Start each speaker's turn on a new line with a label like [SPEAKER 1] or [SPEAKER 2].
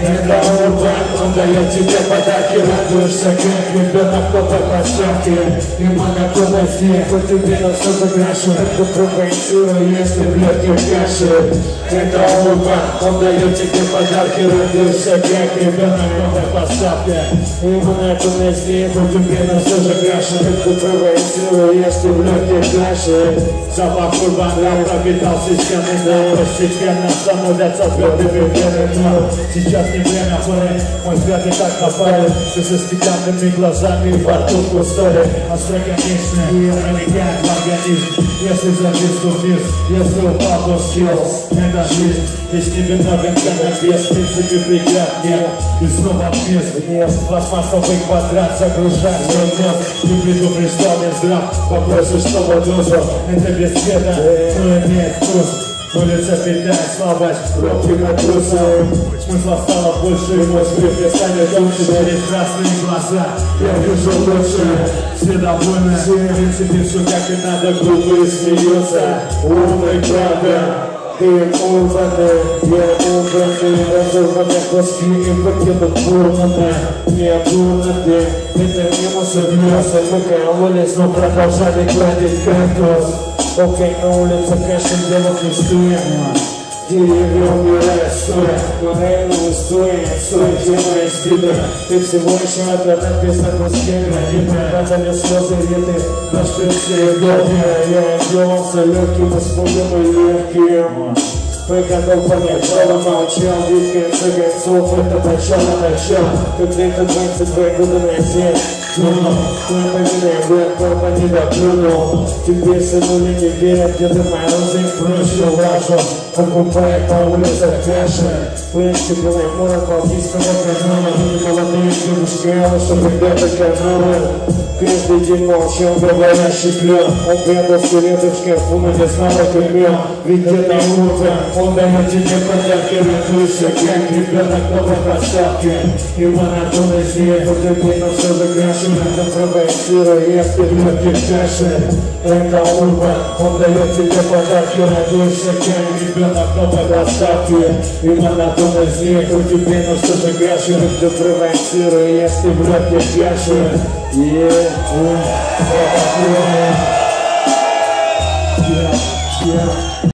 [SPEAKER 1] Это урбан, он дает тебе подарки. Радуешься, как ребенок по площадке. И монотонности, хоть тебе на все закрашивает. Это провоцирует, если в легких каши. Это урбан, он дает тебе подарки. Радуешься, как ребенок по площадке. И монотонности, хоть тебе на все закрашивает. Это провоцирует, если в легких каши. Запах урбана пропитал системы, но постепенно становятся твердыми верами. Сейчас не время пора, мой взгляд и так напали. Ты со стеклянными глазами, во рту пустой. Остроконечный проникает в организм. Если завис вниз, если упал, то съел. Это жизнь, здесь не виновен канабес. В принципе преград нет, и снова вниз. Пластмассовый квадрат загружает свой мозг. Не предупреждал не здрав, попросишь снова дозу. Это без цвета, но имеет вкус. Улица питает слабость, робкий матрусом. Смысла стало больше, и мой скрип не станет лучше. Через красные глаза я вижу лучше. Все довольны, в принципе все как и надо. Глупые смеются, умный правда. Ты урваны, я убранный. Разорваны куски и покинут бурнаны. Не бурнаны, это минус и плюс. Выкололись, но продолжали гладить кактус. Окей, на улице кэшем делать не стоит. Деревья умирают стоя, но реально не стоит. Стоит делая стида. Ты всего лишь одна написана куске. И пропадали слезы, и ты нашпился и долгие. Я делался легким, испугом и легким. Прыгнул поначалу, молчал, ведь конце концов это начало. Когда это 22 года назад. Твой повинный брат, папа не доплюнул. Теперь сынули не верят, где-то морозы в прошлую вашу. Покупает по улицах каши. Плечи белой мора, балтийского канала. Не молодые девушки, что когда-то каналы. Каждый день молчал, говорящий клён. Он прятал скелеты в шкафу, но не знал, как имен. Ведь где-то утром он дает тебе подарки. Радуйся, как ребенок новой проставки. И монотонность не постепенно все закрашивает. Это провоцирует, если в легких каши. Это урбан, он дает тебе подарки. Радуйся, как ребенок новой проставки. И монотонность не постепенно все закрашивает. Это провоцирует, если в легких каши. Yeah.